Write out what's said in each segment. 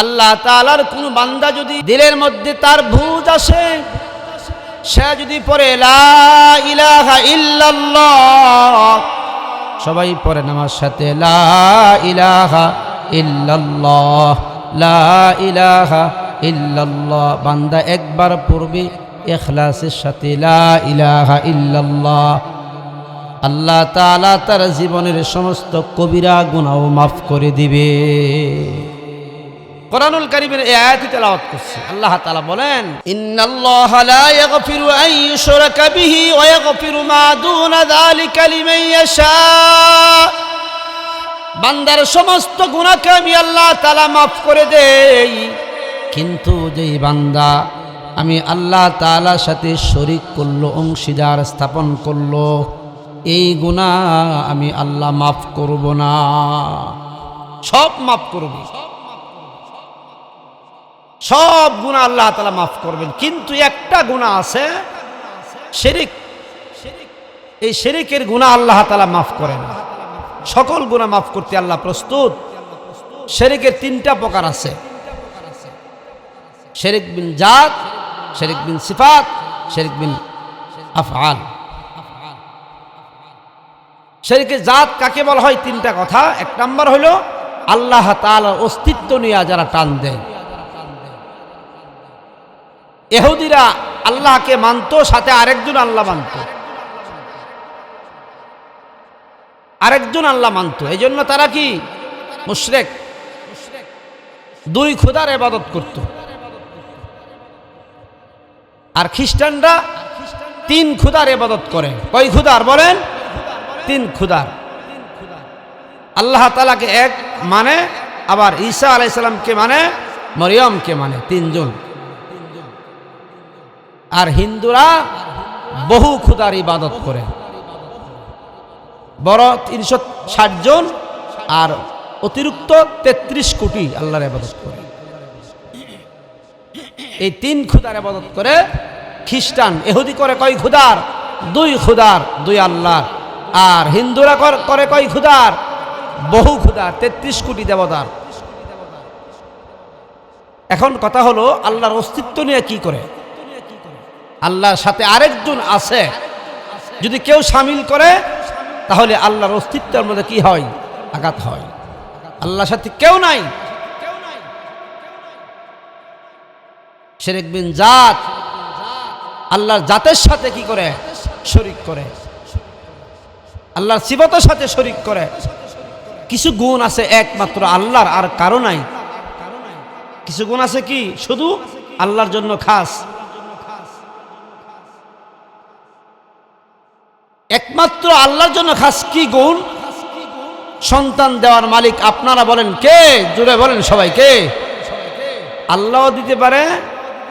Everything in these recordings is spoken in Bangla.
আল্লাহ তাআলার কোন বান্দা যদি দিলের মধ্যে তার বুঝ আসে, সে যদি পড়ে লা ইলাহা ইল্লাল্লাহ, সবাই পড়েন আমার সাথে লা ইলাহা ইল্লাল্লাহ, লা ইলাহা ইল্লাল্লাহ। বান্দা একবার পড়বে ইখলাসের সাথে লা ইলাহা ইল্লাল্লাহ, আল্লাহ তাআলা তার জীবনের সমস্ত কবিরা গুনাহ মাফ করে দিবে। কোরআনুল কারীমের এই আয়াতটি তেলাওয়াত করছে। আল্লাহ তাআলা বলেন, ইন্নাল্লাহা লা ইয়াগফিরু আন ইউশরাকা বিহি ওয়া ইয়াগফিরু মা দুনা যালিকা লিমান ইয়াশা। বান্দার সমস্ত গুনাহকে আমি আল্লাহ তাআলা মাফ করে দেই, কিন্তু যেই বান্দা আমি আল্লাহ তাআলার সাথে শরীক করলো, অংশীদার স্থাপন করলো, এই গুনাহ আমি আল্লাহ মাফ করব না। সব মাফ করব, সব গুনাহ আল্লাহ তাআলা মাফ করবেন, কিন্তু একটা গুনাহ আছে শিরক। এই শিরকের গুনাহ আল্লাহ তাআলা মাফ করেন না। সকল গুনাহ মাফ করতে আল্লাহ প্রস্তুত। শিরকের তিনটা প্রকার আছে, শিরক বিন জাত, শিরক বিন সিফাত, শিরক বিন আফআল। শিরকের জাত কাকে বলা হয়? তিনটা কথা। এক নাম্বার হলো আল্লাহ তাআলার অস্তিত্ব নিয়ে যারা টান দেয়। ইহুদিরা আল্লাহকে মানত, সাথে আরেকজন আল্লাহ মানত, আরেকজন আল্লাহ মানত, এই জন্য তারা কি মুশরিক, দুই খোদার ইবাদত করত। আর খ্রিস্টানরা তিন খোদার ইবাদত করে। কয় খোদার বলেন? তিন খোদার। আল্লাহ তাআলাকে এক মানে, আবার ঈসা আলাইহিস সালামকে মানে, মরিয়মকে মানে, তিনজন। আর হিন্দুরা বহু খোদার ইবাদত করে, বড় 360 জন আর অতিরিক্ত 33 কোটি আল্লাহর ইবাদত করে। এই তিন খোদার ইবাদত করে খ্রিস্টান। ইহুদি করে কয় খোদার? দুই খোদার, দুই আল্লাহর। আর হিন্দুরা করে কয় খোদার? বহু খোদার, 33 কোটি দেবতার। এখন কথা হলো আল্লাহর অস্তিত্ব নিয়ে কি করে? আল্লাহর সাথে আরেকজন আছে, যদি কেউ শামিল করে তাহলে আল্লাহর অস্তিত্বের মধ্যে কি হয়? আঘাত হয়। আল্লাহর সাথে কেউ নাই। শিরক বিন জাত, আল্লাহর জাতের সাথে কি করে? শরীক করে। আল্লাহর সিফাতের সাথে শরীক করে। কিছু গুণ আছে একমাত্র আল্লাহর, আর কারো নাই। কিছু গুণ আছে কি শুধু আল্লাহর জন্য খাস, একমাত্র আল্লাহর জন্য খাস। কি গুণ? সন্তান দেওয়ার মালিক আপনারা বলেন কে? জোরে বলেন সবাই, কে? আল্লাহও দিতে পারে।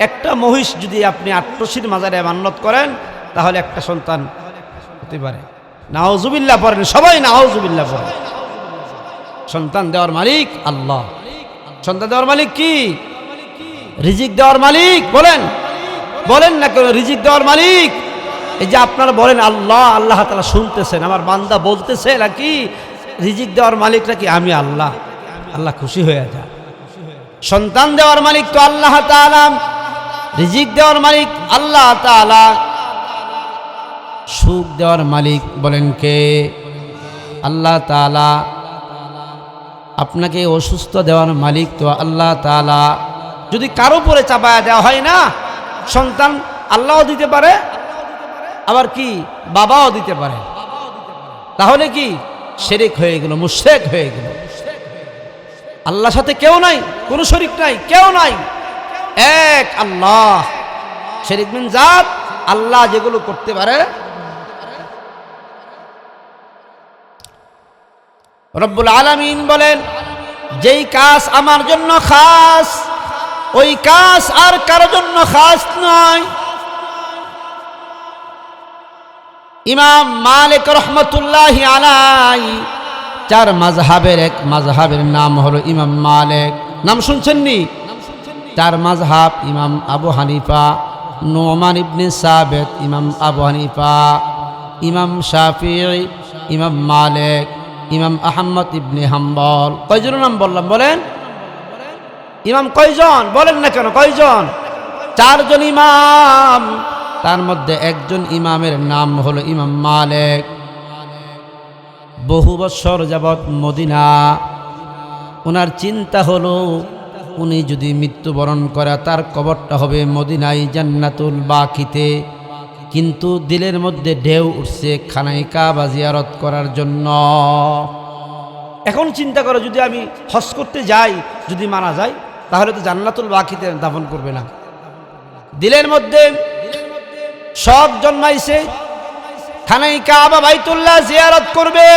একটা মহিষ যদি আপনি ৮৮ মাজারে মান্নত করেন তাহলে একটা সন্তান হতে পারে। নাউজুবিল্লাহ পড়েন সবাই, নাউজুবিল্লাহ পড়েন। সন্তান দেওয়ার মালিক আল্লাহ। সন্তান দেওয়ার মালিক কি? রিজিক দেওয়ার মালিক। বলেন বলেন না কেন? রিজিক দেওয়ার মালিক। এই যে আপনারা বলেন আল্লাহ, আল্লাহ তাআলা শুনতেছেন, আমার বান্দা বলতেছে নাকি রিজিক দেওয়ার মালিক নাকি আমি আল্লাহ। আল্লাহ খুশি হয়ে যায়। সন্তান দেওয়ার মালিক তো আল্লাহ তাআলা, রিজিক দেওয়ার মালিক আল্লাহ তাআলা, সুখ দেওয়ার মালিক বলেন কে? আল্লাহ তাআলা। আপনাকে অসুস্থ দেওয়ার মালিক তো আল্লাহ তাআলা। যদি কারো পরে চাপায়া দেওয়া হয় না, সন্তান আল্লাহও দিতে পারে, আবার কি বাবাও দিতে পারে, তাহলে কি শিরক হয়ে গেল, মুশরিক হয়ে গেল। আল্লাহর সাথে কেউ নাই, কোনো শরীক নাই, কেউ নাই, এক আল্লাহ। শিরক বিন জাত, আল্লাহ যেগুলো করতে পারে। রব্বুল আলামিন বলেন, যেই কাজ আমার জন্য খাস ওই কাজ আর কারো জন্য খাস নয়। ইমাম মালিক রহমতুল্লাহি আলাইহি, চার মাযহাবের এক মাযহাবের নাম হলো ইমাম মালিক। নাম শুনছেননি? চার মাযহাব, ইমাম আবু হানিফা, নুমান ইবনে সাবিত, ইমাম আবু হানিফা, ইমাম শাফিঈ, ইমাম মালিক, ইমাম আহমদ ইবনে হাম্বল। কয়জন নাম বললাম বলেন? ইমাম কয়জন বলেন না কেন, কয়জন? 4 জন ইমাম। তার মধ্যে একজন ইমামের নাম হলো ইমাম মালিক। বহু বছর যাবৎ মদিনা, ওনার চিন্তা হলো উনি যদি মৃত্যুবরণ করে তার কবরটা হবে মদিনায় জান্নাতুল বাকিতে। কিন্তু দিলের মধ্যে ঢেউ উঠছে খানায় কাবা জিয়ারত করার জন্য। এখন চিন্তা করো, যদি আমি হজ করতে যাই, যদি মারা যাই, তাহলে তো জান্নাতুল বাকিতে দাফন করবে না। দিলের মধ্যে শখ জন্মাইছে, খানায় কাবা বাইতুল্লাহ জিয়ারত করবে।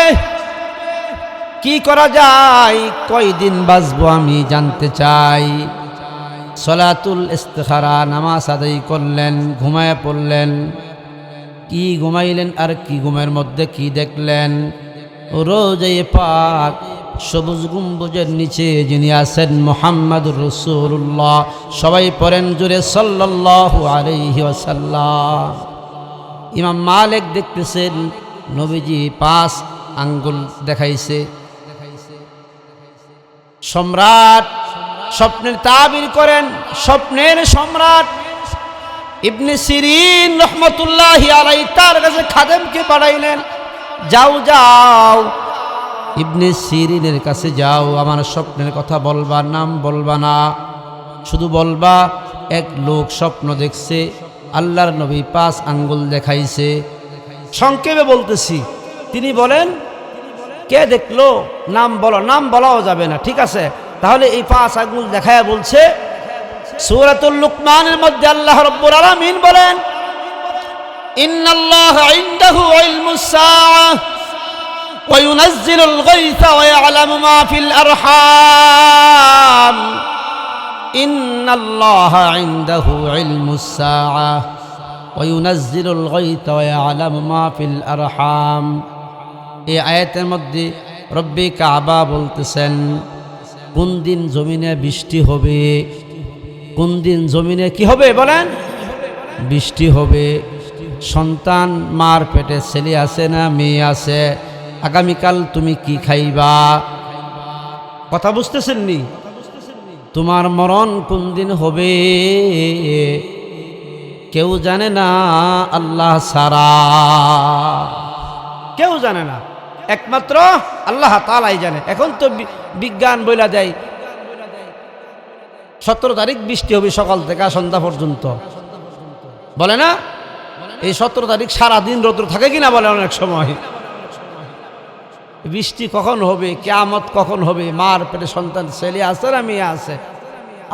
কি করা যায়, কয়দিন বাঁচবো আমি জানতে চাই। সলাতুল ইস্তিখারা নামাজ আদায় করলেন, ঘুমায় পড়লেন। কি ঘুমাইলেন আর কি ঘুমের মধ্যে কি দেখলেন? রোজায়ে পাক সবুজ গম্বুজের নিচে যিনি আছেন মুহাম্মাদুর রাসূলুল্লাহ, সবাই পড়েন জোরে সাল্লাল্লাহু আলাইহি ওয়াসাল্লাম। ইমাম মালিক দেখতেছেন নবীজি 5 আঙ্গুল দেখাইছে। সম্রাট স্বপ্নের তাবির করেন, স্বপ্নের সম্রাট ইবনে সিরিন রহমতুল্লাহি আলাইহি তার কাছে খাদেমকে পাঠাইলেন, যাও যাও ইবনে সিরিনের কাছে যাও, আমার স্বপ্নের কথা বলবা, নাম বলবা না, শুধু বলবা এক লোক স্বপ্ন দেখছে, আল্লাহর নবী 5 আঙ্গুল দেখাইছে। সংক্ষেপে বলতেছি, তিনি বলেন কে দেখলো, নাম বলো। নাম বলাও যাবে না, ঠিক আছে। তাহলে এই 5 আঙ্গুল দেখায়া বলছে। সূরাতুল লুকমানের মধ্যে আল্লাহ রাব্বুল আলামিন বলেন, ইন্নাল্লাহা ইনদাহু ইলমুস সাআহ ওয়া ইউনাজ্জিলুল গায়থা ওয়া ইয়ালামু মা ফিল আরহাম। ইন্নাল্লাহা ইনদাহু ইলমুস সাআহ ওয়া ইউনাজ্জিলুল গায়থা ওয়া ইয়ালামু মা ফিল আরহাম। এই আয়াতের মধ্যে রব্বে কাবা বলতেছেন কোন দিন জমিনে বৃষ্টি হবে, কোন দিন জমিনে কি হবে বলেন, বৃষ্টি হবে। সন্তান মার পেটে ছেলে আছে না মেয়ে আছে, আগামীকাল তুমি কি খাইবা, কথা বুঝতেছেন নি? তোমার মরণ কোন দিন হবে কেউ জানে না আল্লাহ ছাড়া, কেউ জানে না, একমাত্র আল্লাহ তাআলাই জানে। এখন তো বিজ্ঞান বইলা দেয় 17 তারিখ বৃষ্টি হবে সকাল থেকে সন্ধ্যা পর্যন্ত, বলে না? এই 17 তারিখ সারাদিন রৌদ্র থাকে কিনা বলে অনেক সময়। বৃষ্টি কখন হবে, কিয়ামত কখন হবে, মার পেটে সন্তান ছেলে আছে না মেয়ে আছে,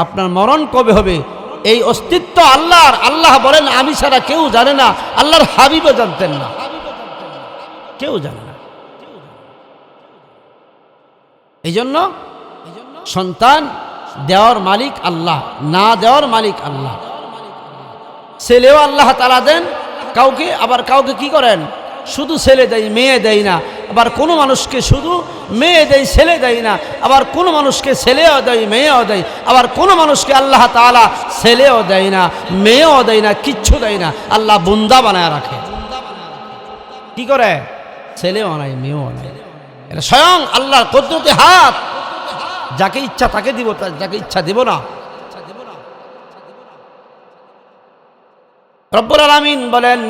আপনার মরণ কবে হবে, এই অস্তিত্ব আল্লাহর। আল্লাহ বলেন আমি ছাড়া কেউ জানে না, আল্লাহর হাবিবও জানতেন না, কেউ জানে না। এই জন্য সন্তান দেওয়ার মালিক আল্লাহ, না দেওয়ার মালিক আল্লাহ। ছেলেও আল্লাহ তাআলা দেন কাউকে, আবার কাউকে কি করেন শুধু ছেলে দেয় মেয়ে দেয় না, আবার কোনো মানুষকে শুধু মেয়ে দেয় ছেলে দেয় না, আবার কোনো মানুষকে ছেলেও দেয় মেয়েও দেয়, আবার কোনো মানুষকে আল্লাহ তাআলা ছেলেও দেয় না মেয়েও দেয় না, কিচ্ছু দেয় না, আল্লাহ বুন্দা বানায় রাখে। কি করে? ছেলেও নাই মেয়েও নাই, এটা স্বয়ং আল্লাহর কুদরতি হাত। যাকে ইচ্ছা তাকে দিব, যাকে ইচ্ছা দিব না। রব্বুল আলামিন বলেন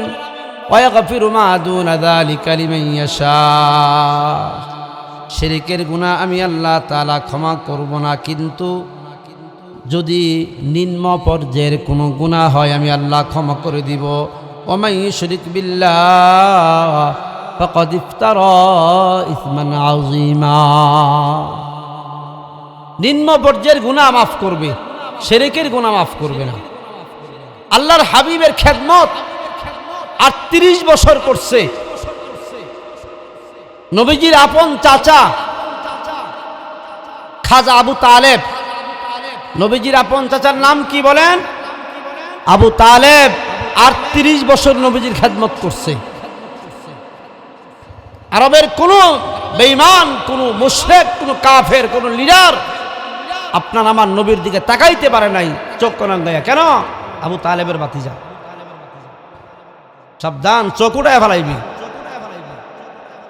ওয়াগফিরু মা দুনা যালিকা লিমান ইয়াশা। শিরকের গুনাহ আমি আল্লাহ তাআলা ক্ষমা করব না, কিন্তু যদি নিম্ন পর্যায়ের কোনো গুনাহ হয় আমি আল্লাহ ক্ষমা করে দিব। ওয়া মান ইউশরিক বিল্লাহ ফাকাদ ইফতারা ইসমান আযীমা। নিম্ন পর্যায়ের গুনাহ মাফ করবে, শিরকের গুনাহ মাফ করবে না। আল্লাহর হাবিবের খেদমত 38 বছর করছে। নবীজির আপন চাচা খাজা আবু তালেব, নবীজির আপন চাচার নাম কি বলেন? আবু তালেব। 38 বছর নবীজির খেদমত করছে। আরবের কোন বেঈমান, কোন মুশরিক, কোন কাফের, কোন লিডার আপনার আমার নবীর দিকে তাকাইতে পারে নাই চোখ কোনান দেয়া। কেন? আবু তালেবের ভাতিজা। সাবধান, চোখ উঠায় ফেলাইবি।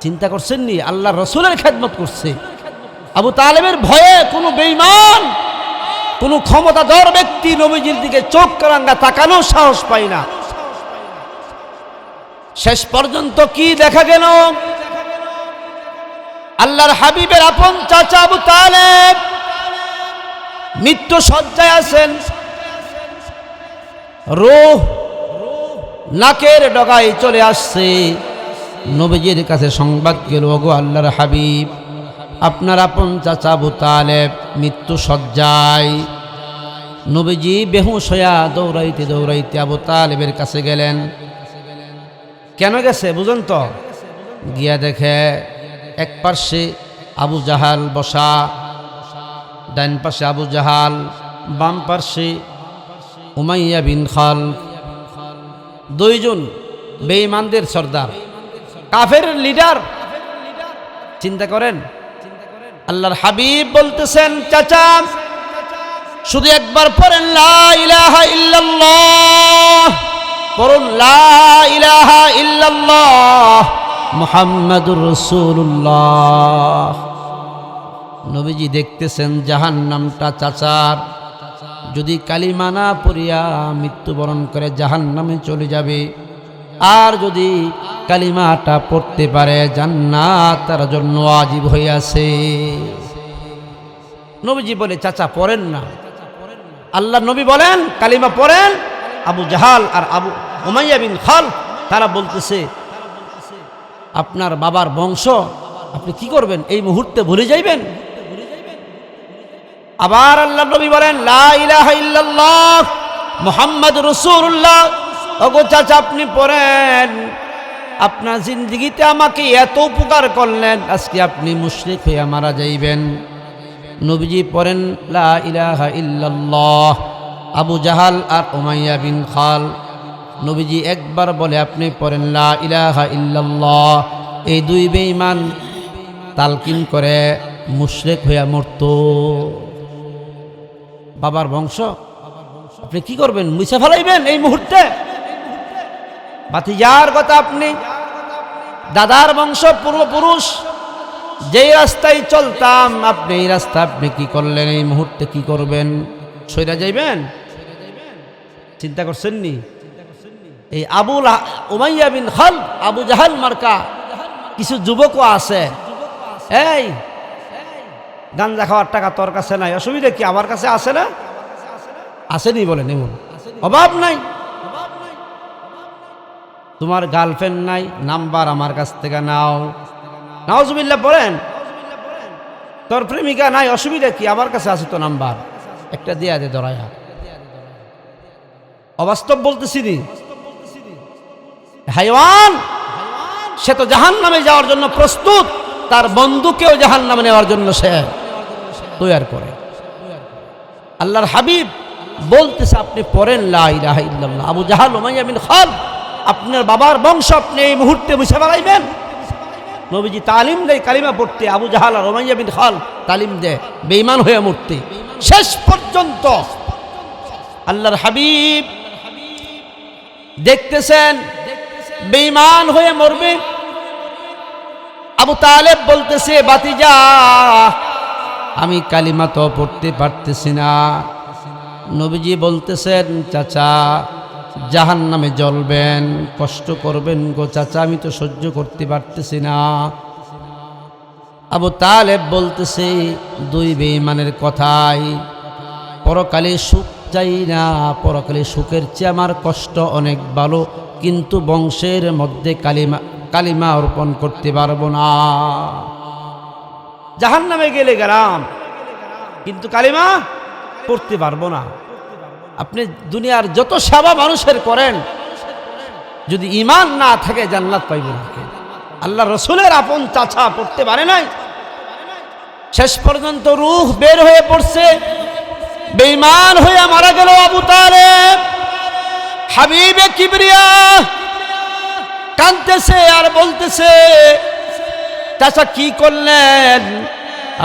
চিন্তা করছেন নি? আল্লাহ রসুলের খেদমত করছে। আবু তালেবের ভয়ে কোনো বেঈমান কোনো ক্ষমতাধর ব্যক্তি নবীজির দিকে চোখ রাঙা তাকানোর সাহস পায় না। শেষ পর্যন্ত কি দেখা গেল? আল্লাহর হাবিবের আপন চাচা আবু তালেব মৃত্যু শয্যায় আছেন, রূহ নাকের ডগায় চলে আসছে। নবীজির কাছে সংবাদ গেল, ওগো আল্লাহর হাবিব, আপনার আপন চাচা আবু তালেব মৃত্যু শয্যায়। নবীজি বেহুশ হইয়া দৌড়াইতে দৌড়াইতে আবু তালেবের কাছে গেলেন। কেন গেছে বুঝুন তো? গিয়া দেখে এক পার্শ্বে আবু জাহাল বসা, ডান পাশে আবু জাহাল, বাম পার্শ্বে উমাইয়া বিন খালফ, দুইজন বেঈমানদের সর্দার, কাফের লিডার। চিন্তা করেন, আল্লাহর হাবিব বলতেছেন, চাচা শুধু একবার পড়েন লা ইলাহা ইল্লাল্লাহ, পড়ুন লা ইলাহা ইল্লাল্লাহ মুহাম্মাদুর রাসূলুল্লাহ। নবীজি দেখতেছেন জাহান্নামটা চাচার যদি কালিমা না পড়িয়া মৃত্যুবরণ করে জাহান্নামে চলে যাবে, আর যদি কালিমাটা পড়তে পারে জান্নাত তার জন্য ওয়াজিব হইয়াছে। নবীজি বলে, চাচা পড়েন না। আল্লাহ নবী বলেন কালিমা পড়েন। আবু জাহাল আর আবু উমাইয়া বিন খালফ তারা বলতেছে, আপনার বাবার বংশ আপনি কি করবেন? এই মুহূর্তে ভুলে যাইবেন? আবার আল্লাহ নবী বলেন লা ইলাহা ইল্লাল্লাহ মুহাম্মাদুর রাসূলুল্লাহ। ওগো চাচা আপনি পড়েন, আপনার জিন্দেগিতে আমাকে এত উপকার করলেন, আজকে আপনি মুশরিক হয়ে মারা যাইবেন। নবীজি পড়েন লা ইলাহা ইল্লাল্লাহ। আবু জাহাল আর উমাইয়া বিন খাল, নবীজি একবার বলে আপনি পড়েন লা ইলাহা ইল্লাল্লাহ। এই দুই বেঈমান তালকিন করে মুশরিক হয়ে মরত। বাবার বংশ আপনি কি করবেন? মুছে ফেলাইবেন এই মুহূর্তে? ভাতিজার কথা, আপনি দাদার বংশ পূর্বপুরুষ যেই রাস্তায় চলতাম, আপনি এই রাস্তা আপনি কি করলেন? এই মুহূর্তে কি করবেন? সইরা যাইবেন? চিন্তা করছেন নি? এই উমাইয়া বিন খালফ, আবু জাহাল মার্কা কিছু যুবকও আছে, এই গাঞ্জা খাওয়ার টাকা তোর কাছে নাই, অসুবিধা কি? আমার কাছে আছে না? আসেনি বলেন, এমন অভাব নাই। তোমার গার্লফ্রেন্ড নাই, নাম্বার আমার কাছ থেকে নাও, নাউজুবিল্লাহ বলেন। তোর প্রেমিকা নাই, অসুবিধা কি? আমার কাছে আছে তো নাম্বার, একটা দিয়া দে ধরায়া। অবাস্তব বলতেছি নি? হাইওয়ান সে তো জাহান্নামে যাওয়ার জন্য প্রস্তুত, তার বন্ধুকেও জাহান্নামে নেওয়ার জন্য সে তৈয়ার করে। আল্লাহর হাবিব বলতেছে আপনি পড়েন লা ইলাহা ইল্লাল্লাহ। আবু জাহাল উমাইয়া বিন খালফ, আপনার বাবার বংশ আপনি এই মুহূর্তে মুছে ফেলাইবেন। নবীজি তালিম দেয় কালিমা পড়তে, আবু জাহাল আর উমাইয়া বিন খালফ তালিম দেয় বেঈমান হয়ে মরতে। শেষ পর্যন্ত আল্লাহর হাবিব দেখতেছেন বেঈমান হয়ে মরবে। আবু তালেব বলতেছে, বাতিজা আমি কালিমা তো পড়তে পারতেছি না। নবীজি বলতেছেন, চাচা জাহান্নামে জ্বলবেন, কষ্ট করবেন গো চাচা, আমি তো সহ্য করতে পারতেছি না। আবু তালেব বলতেছে, দুই বেঈমানের কথাই, পরকালে সুখ চাই না, পরকালে সুখের চেয়ে আমার কষ্ট অনেক ভালো, কিন্তু বংশের মধ্যে কালিমা অর্পণ করতে পারবো না। জাহান্নামে গেলে গেলাম, কিন্তু কালিমা পড়তে পারবো না। আপনি দুনিয়ার যত সেবা মানুষের করেন, যদি ঈমান না থাকে জান্নাত পাইবেন না। আল্লাহ রসুলের আপন চাচা পড়তে পারে নাই, শেষ পর্যন্ত রূহ বের হয়ে পড়ছে, বেঈমান হয়ে মারা গেল আবু তালেব। হাবিবে কিবরিয়া কাঁদতেছে আর বলতেছে, চাচা কি করলেন?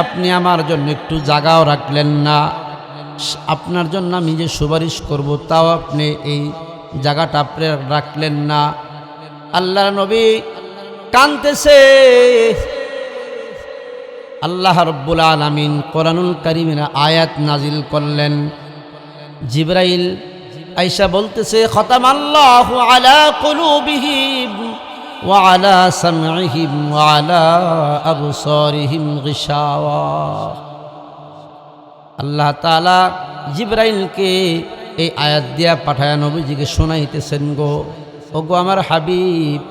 আপনি আমার জন্য একটু জায়গাও রাখলেন না, আপনার জন্য আমি যে সুপারিশ করব তাও আপনি এই জায়গাটা আপনি রাখলেন না। আল্লাহর নবী কাঁদতেছে, আল্লাহ রাব্বুল আলামিন কোরআনুল কারীমের আয়াত নাজিল করলেন। জিবরাইল আয়েশা বলতেছে, খতামাল্লাহু আলা কুলুবিহিম ওয়া আলা সামঈহিম ওয়া আলা আবসারিহিম গিশাওয়া। আল্লাহ তাআলা জিবরাইলকে এই আয়াত দিয়া পাঠায়া নবীজিকে শোনাইতেছেন, ওগো আমার হাবিব,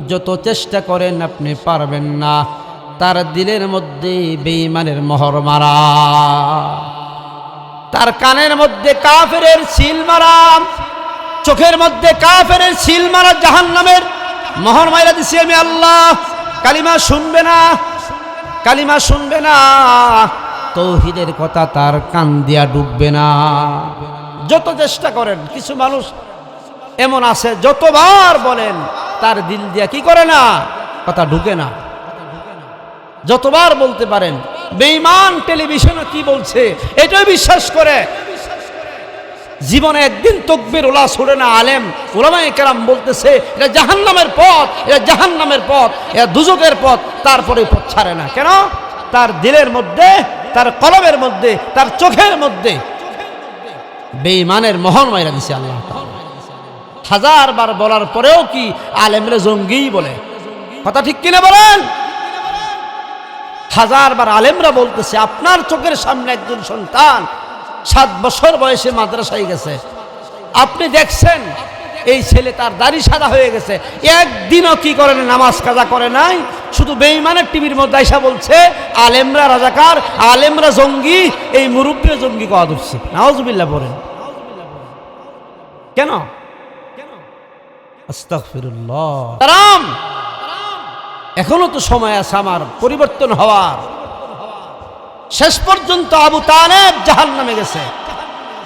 যত চেষ্টা করেন আপনি পারবেন না তার দিলের মধ্যে বেঈমানের মোহর মারা, তার কানের মধ্যে কাফেরের সিল মারা, চোখের মধ্যে কাফেরের সিল মারা, জাহান্নামের মোহর মাইরা দিছি আমি আল্লাহ। কালিমা শুনবে না, কালিমা শুনবে না, তৌহিদের কথা তার কান দিয়া ডুববে না। যত চেষ্টা করেন, কিছু মানুষ এমন আছে যতবার বলেন তার দিল দিয়া কি করে না, কথা ঢুকে না। যতবার বলতে পারেন, বেঈমান টেলিভিশনে কি বলছে এটাই বিশ্বাস করে। জীবনে একদিন তাকবীর ওলা ছড়ে না আলেম উলামায়ে কেরাম বলতেছে এটা জাহান্নামের পথ, এটা জাহান্নামের পথ, এটা দুজকের পথ, তারপরে পথ ছাড়ে না। কেন? তার দিলের মধ্যে, তার কলবের মধ্যে, তার চোখের মধ্যে বেঈমানের মোহর মাইরা দিছে আল্লাহ। হাজারবার বলার পরেও কি আলেমরে জঙ্গিই বলে, কথা ঠিক কিনা বলেন? হাজারবার আলেমরা বলতেছে, আপনার চোখের সামনে একজন সন্তান 7 বছর বয়সে মাদ্রাসায় গেছে, আপনি দেখছেন এই ছেলে তার দাড়ি সাদা হয়ে গেছে, একদিনও কি করেন, নামাজ কাজা করে নাই, শুধু বেঈমানের টিভির মধ্যে আইসা বলছে আলেমরা রাজাকার, আলেমরা জঙ্গি, এই মুরব্বীরা জঙ্গি কওয়া ধরছে। নাউজুবিল্লাহ পড়েন। কেন? আস্তাগফিরুল্লাহ। তারাম এখনো তো সময় আছে আমার পরিবর্তন হওয়ার। শেষ পর্যন্ত আবু তালেব জাহান্নামে গেছে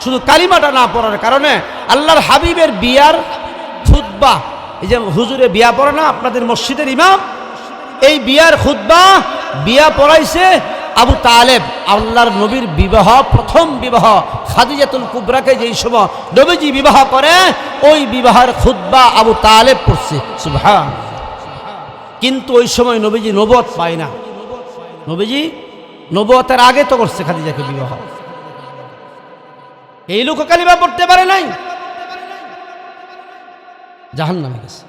শুধু কালিমাটা না পড়ার কারণে। আল্লাহর হাবিবের বিয়ার খুতবা, এই যে হুজুরে বিয়া পড়ে না আপনাদের মসজিদের ইমাম, এই বিয়ার খুতবা বিয়া পড়াইছে আবু তালেব। আল্লাহর নবীর বিবাহ, প্রথম বিবাহ খাদিজাতুল কুবরাকে যেই সময় নবীজি বিবাহ করে, ওই বিবাহের খুতবা আবু তালেব পড়ছে। সুবহান। কিন্তু ওই সময় নবীজি নবুয়ত পায় না, নবীজি নবুয়তের আগে তো করছে খাদিজাকে বিবাহ। এই লোক কালিমা পড়তে পারে নাই, জাহান্নামে গেছে।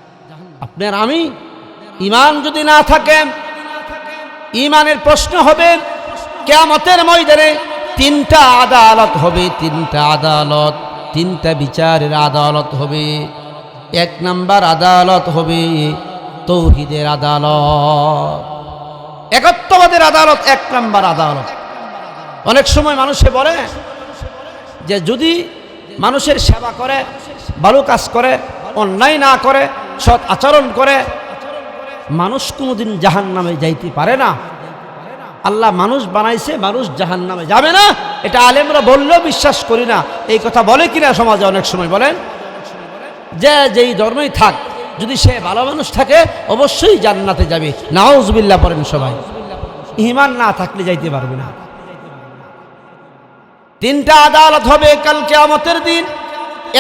আপনার আমি ঈমান যদি না থাকে, ঈমানের প্রশ্ন হবে কিয়ামতের ময়দানে। 3টা আদালত হবে, 3টা আদালত, 3টা বিচারের আদালত হবে। 1 নাম্বার আদালত হবে তৌহিদের আদালত, একত্ববাদের আদালত, 1 নাম্বার আদালত। অনেক সময় মানুষে বলে যে যদি মানুষের সেবা করে, ভালো কাজ করে, অন্যায় না করে, সৎ আচরণ করে, মানুষ কোনোদিন জাহান্নামে যাইতে পারে না। আল্লাহ মানুষ বানাইছে, মানুষ জাহান্নামে যাবে না, এটা আলেমরা বললেও বিশ্বাস করি না। এই কথা বলে কিনা সমাজে অনেক সময় বলেন যে যেই ধর্মেই থাক, যদি সে ভালো মানুষ থাকে অবশ্যই জান্নাতে যাবে। নাউজুবিল্লাহ পড়েন সবাই। ঈমান না থাকলে যাইতে পারবে না। 3টা আদালত হবে কাল কিয়ামতের দিন।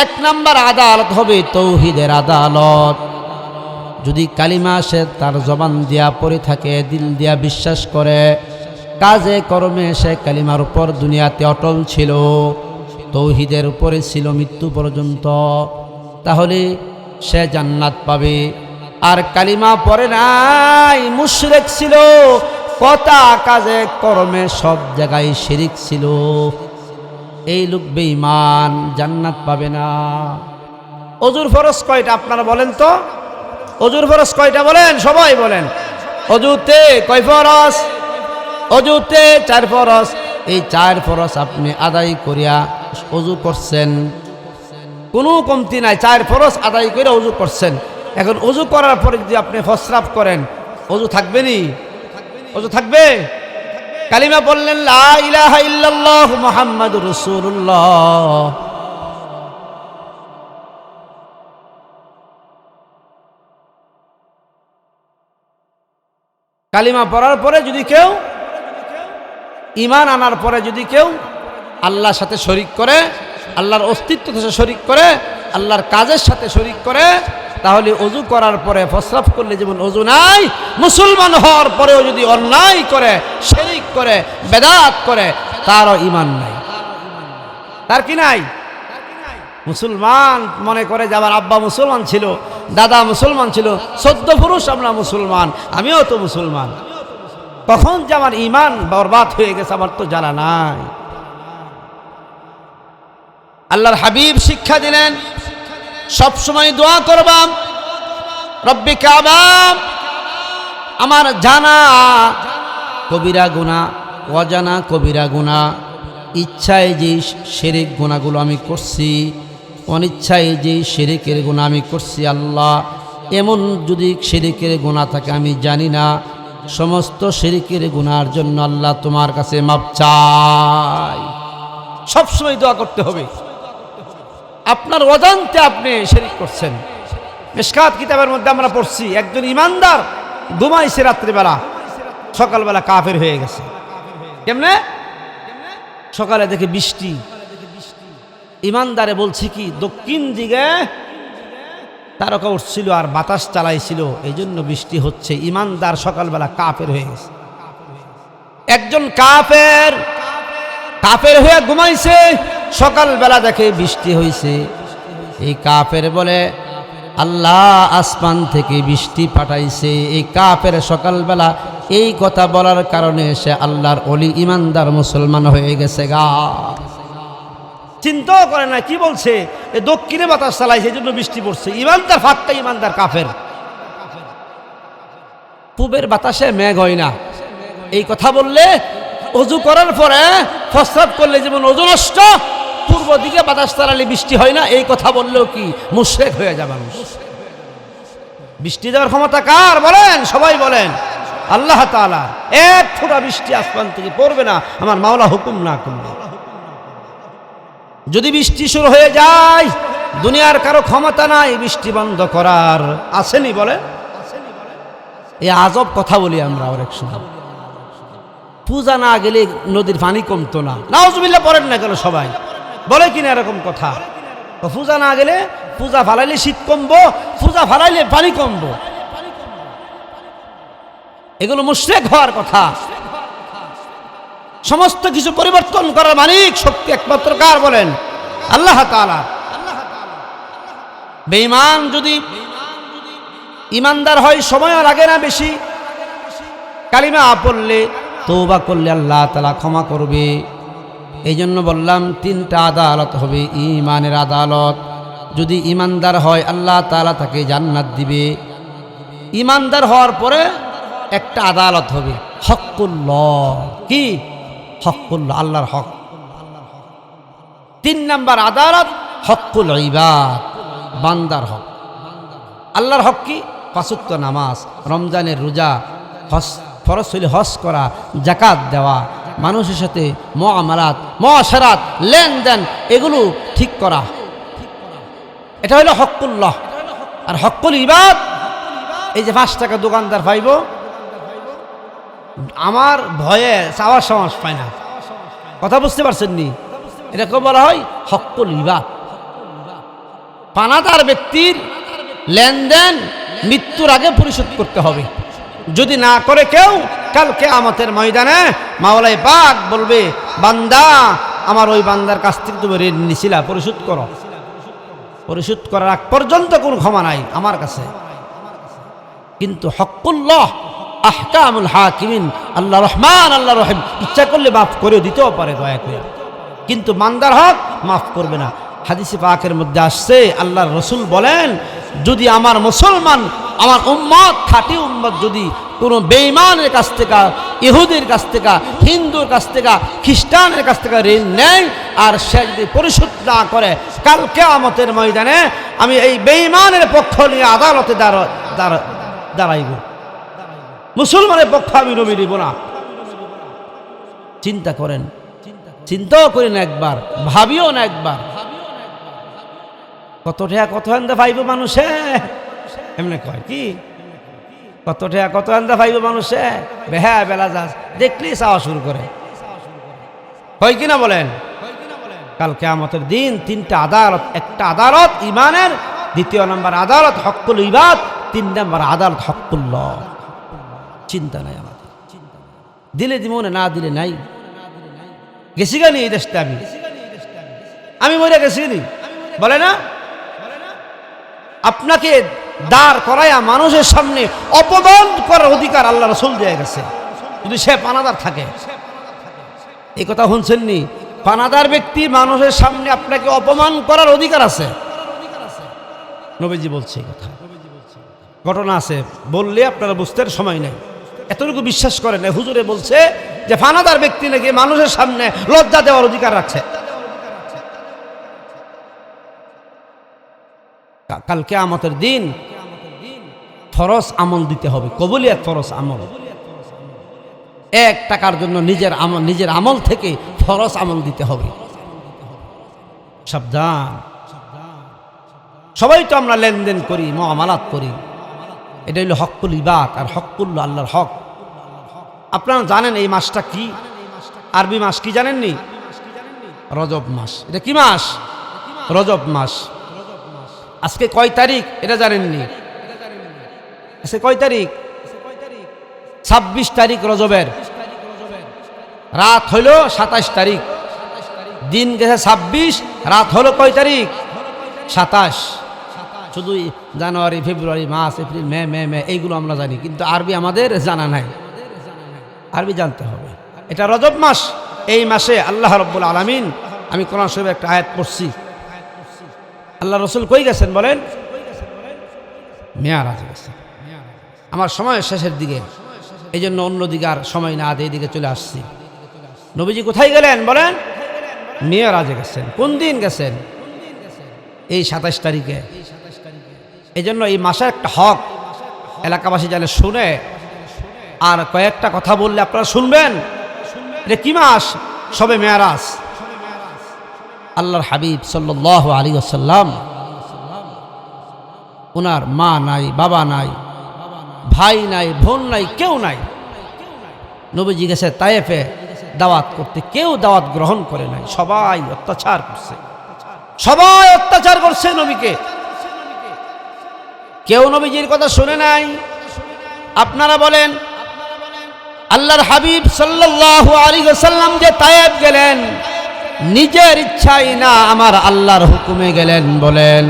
1 নাম্বার আদালত হবে তৌহিদের আদালত। যদি কালিমা সে তার জবান দিয়া পড়ে থাকে, দিল দিয়া বিশ্বাস করে, কাজে কর্মে সে কালিমার উপর দুনিয়াতে অটল ছিল, তৌহিদের উপরে ছিল মৃত্যু পর্যন্ত, তাহলে সে জান্নাত পাবে। আর কালিমা পড়ে নাই, মুশরিক ছিল, কথা কাজে কর্মে সব জায়গায় শিরিক ছিল, এই লোক বেঈমান, জান্নাত পাবে না। ওযুর ফরজ কয়টা আপনারা বলেন তো? ওযুর ফরজ কয়টা বলেন? সবাই বলেন। ওযুতে কয় ফরজ? ওযুতে 4 ফরজ। এই 4 ফরজ আপনি আদায় করিয়া ওযু করছেন, কোনো কমতি নাই, 4 ফরজ আদায় করে ওযু করছেন। এখন ওযু করার পরে যদি আপনি প্রস্রাব করেন, ওযু থাকবে নি? ওযু থাকবে? কালিমা বললেন লা ইলাহা ইল্লাল্লাহ মুহাম্মাদুর রাসূলুল্লাহ, কালিমা পড়ার পরে যদি কেউ, ঈমান আনার পরে যদি কেউ আল্লাহর সাথে শরীক করে, আল্লাহর অস্তিত্বের সাথে শরীক করে, আল্লাহর কাজের সাথে শরীক করে, তাহলে অজু করার পরে প্রস্রাব করলে যেমন অজু নাই, মুসলমান হওয়ার পরেও যদি অন্যায় করে, শিরক করে, বেদাত করে, তারও ঈমান নাই। তার কি নাই? মুসলমান মনে করে যে আমার আব্বা মুসলমান ছিল, দাদা মুসলমান ছিল, 14 পুরুষ আমরা মুসলমান, আমিও তো মুসলমান। কখন যে আমার ঈমান বরবাদ হয়ে গেছে আমার তো জানা নাই। আল্লাহর হাবিব শিক্ষা দিলেন, সব সময় দোয়া করবাম, রব্বি কাবা, আমার জানা কবিরা গুনাহ, অজানা কবিরা গুনাহ, ইচ্ছায় যে শিরক গুনাহগুলো আমি করছি, অনিচ্ছায় যে শিরকের গুনাহ আমি করছি, আল্লাহ এমন যদি শিরকের গুনাহ থাকে আমি জানি না, সমস্ত শিরকের গুনাহর জন্য আল্লাহ তোমার কাছে মাপ চাই। সবসময় দোয়া করতে হবে। আপনার অজান্তে আপনি শিরক করছেন। মিশকাত কিতাবের মধ্যে আমরা পড়ছি, একজন ইমানদার ঘুমাইছে রাত্রিবেলা, সকালবেলা কাফের হয়ে গেছে। কেমনে? সকালে দেখে বৃষ্টি, ইমানদারে বলছে কি দক্ষিণ দিকে তারকা উঠছিল আর বাতাস চালাইছিল, এই জন্য বৃষ্টি হচ্ছে। ইমানদার সকালবেলা কাফের হয়ে গেছে। একজন কাফের হয়ে ঘুমাইছে, সকালবেলা দেখে বৃষ্টি হয়েছে। এই কাফের বলে আল্লাহ আসমান থেকে বৃষ্টি পাঠাইছে। এই কাফের সকালবেলা এই কথা বলার কারণে সে আল্লাহর ওলি ইমানদার মুসলমান হয়ে গেছে গা। চিন্তাও করে না, কি বলছে, এ দক্ষিণে বাতাস চালাইছে এই জন্য বৃষ্টি পড়ছে। ইমানদার ফাঁকটা ইমানদার কাফের। পূবের বাতাসে মেঘ হয় না, এই কথা বললে অজু করার পরে প্রস্রাব করলে যেমন অজু নষ্ট, পূর্ব দিকে বাতাস চালালে বৃষ্টি হয় না, এই কথা বললেও কি মুশরিক হয়ে যাবে মানুষ। বৃষ্টি দেওয়ার ক্ষমতা কার বলেন? সবাই বলেন আল্লাহ তাআলা। এক ফোঁটা বৃষ্টি আসমান থেকে পড়বে না আমার মাওলা হুকুম না করলে। যদি বৃষ্টি শুরু হয়ে যায়, দুনিয়ার কারো ক্ষমতা নাই বৃষ্টি বন্ধ করার। আসেনি বলে? এই আজব কথা বলি আমরা অনেক সময়। পূজা না গেলে নদীর পানি কমতো না। নাউজুবিল্লাহ পড়েন না কেন সবাই? বলে কিনা এরকম কথা? পূজা না গেলে, পূজা ফালাইলে শীত কমবো, পূজা ফালাইলে পানি কমবো। এগুলো মুশরিক হওয়ার কথা। সমস্ত কিছু পরিবর্তন করার মালিক শক্তি একমাত্র কার বলেন? আল্লাহ তাআলা। বেঈমান যদি ইমানদার হয় সময় লাগে না বেশি, কালিমা পড়লে তওবা করলে আল্লাহ তাআলা ক্ষমা করবে। এই জন্য বললাম 3টা আদালত হবে ঈমানের আদালত। যদি ইমানদার হয় আল্লাহ তাআলা তাকে জান্নাত দিবে। ইমানদার হওয়ার পরে একটা আদালত হবে, হকুল্লাহ। কি? হকুল্লাহ, আল্লাহর হক। 3 নাম্বার আদালত হকুল ইবাদ, বান্দার হক। আল্লাহর হক কি? 5 ওয়াক্ত নামাজ, রমজানের রোজা, হজ, ফরজ হইলে হজ করা, যাকাত দেওয়া, মানুষের সাথে মুআমালাত, মুআশারাত, লেনদেন এগুলো ঠিক করা। এটা হলো হকুল্লাহ। আর হকুল ইবাদ, এই যে 5 টাকা দোকানদার পাইব, আমার ভয়ে চাওয়ার সাহস পায় না। কথা বুঝতে পারছেন নি? এটাকে বলা হয় হকুল ইবাদ। পানাদার ব্যক্তির লেনদেন মৃত্যুর আগে পরিশোধ করতে হবে। যদি না করে কেউ, কাল কিয়ামতের ময়দানে মাওলাই পাক বলবে, বান্দা আমার ওই বান্দার কাছ থেকে তুমি ঋণ নিছিলা, পরিশোধ করো। পরিশোধ করার আগ পর্যন্ত কোনো ক্ষমা নাই আমার কাছে। কিন্তু হকুল্লাহ, আহকামুল হাকিমিন, আল্লাহ রহমান, আল্লাহ রহিম, ইচ্ছা করলে মাফ করে দিতেও পারে দয়া করে, কিন্তু বান্দার হক মাফ করবে না। হাদিসে পাকের মধ্যে আসছে, আল্লাহর রাসূল বলেন, যদি আমার মুসলমান, আমার উম্মত, খাঁটি উম্মত যদি কোনো বেঈমানের কাছ থেকে, ইহুদির কাছ থেকে, হিন্দুর কাছ থেকে, খ্রিস্টানের কাছ থেকে ঋণ নেয় আর সে যদি পরিশোধ না করে, কাল কিয়ামতের ময়দানে আমি এই বেঈমানের পক্ষ নিয়ে আদালতে দাঁড়াইব। মুসলমানের পক্ষ আমি নবী নিব না। চিন্তা করেন, চিন্তাও করেন একবার, ভাবিও না একবার। কত টাকা কত আন্দা পাইব মানুষে, এমনি কয় কি, কত টাকা কত আন্দা পাইব মানুষে, বেহা বেলা যাস দেখলেই চাওয়া শুরু করে, হয় কিনা বলেন? কাল কিয়ামতের দিন 3টা আদালত। একটা আদালত ইমানের, দ্বিতীয় নাম্বার আদালত হকুল ইবাদ, 3 নাম্বার আদালত হকুল্লাহ। চিন্তা নাই আমাদের, দিলে দিমনে, না দিলে নাই। গেছি গানি এই দেশটা, আমি মরে গেছি নি বলে না। আপনাকে দাঁড় করাইয়া মানুষের সামনে অপমান করার অধিকার আল্লাহ রাসূল দিয়ে গেছে, যদি সে পানাদার থাকে। এই কথা শুনছেননি? পানাদার ব্যক্তি মানুষের সামনে আপনাকে অপমান করার অধিকার আছে, নবীজি বলছে। কথা ঘটনা আছে, বললে আপনারা বুঝতে সময় নেই, এতটুকু বিশ্বাস করেন না। হুজুরে বলছে যে পানাদার ব্যক্তি নাকি মানুষের সামনে লজ্জা দেওয়ার অধিকার রাখছে। কাল কিয়ামতের দিন ফরজ আমল দিতে হবে, কবুলিয়াত ফরজ আমল। 1 টাকার জন্য নিজের আমল থেকে ফরজ আমল দিতে হবে। সাবধান। সবাই তো আমরা লেনদেন করি, মুআমালাত করি, এটা হলো হকুল ইবাদ আর হকুল্লাহ, আল্লাহর হক। আপনারা জানেন এই মাসটা কি? আরবি মাস কি জানেননি? রজব মাস। এটা কি মাস? রজব মাস। আজকে কয় তারিখ এটা জানেননি? আজকে কয় তারিখ? 26 তারিখ রজবের। রাত হইল 27 তারিখ, দিন গেছে 26, রাত হলো কয় তারিখ? 27। শুধু জানুয়ারি, ফেব্রুয়ারি, মার্চ, এপ্রিল, মে এইগুলো আমরা জানি, কিন্তু আরবি আমাদের জানা নাই। আরবি জানতে হবে। এটা রজব মাস। এই মাসে আল্লাহ রাব্বুল আলামিন, আমি কোরআন শরীফে একটা আয়াত পড়ছি, আল্লাহ রাসূল কই গেছেন বলেন? মেয়ারাজে গেছেন। আমার সময় শেষের দিকে, এই জন্য অন্যদিকে আর সময় না দিয়ে এদিকে চলে আসছি। নবীজি কোথায় গেলেন বলেন? মেয়ারাজে গেছেন। কোন দিন গেছেন? এই 27 তারিখে। এই জন্য এই মাসের একটা হক এলাকাবাসী জানে, শুনে আর কয়েকটা কথা বললে আপনারা শুনবেন। এটা কি মাস? সবে মেয়ারাজ। আল্লাহর হাবিব সাল্লাল্লাহু আলাইহি ওয়াসাল্লাম, ওনার মা নাই, বাবা নাই, ভাই নাই, বোন নাই, কেউ নাই। নবীজি গেছে তায়েফে দাওয়াত করতে, কেউ দাওয়াত গ্রহণ করে নাই। সবাই অত্যাচার করছে, সবাই অত্যাচার করছে নবীকে, কেউ নবীজির কথা শুনে নাই। আপনারা বলেন, আল্লাহর হাবিব সাল্লাল্লাহু আলাইহি ওয়াসাল্লাম যে তায়েফ গেলেন, নিজের ইচ্ছাই না, আমার আল্লাহর হুকুমে গেলেন। বলেন,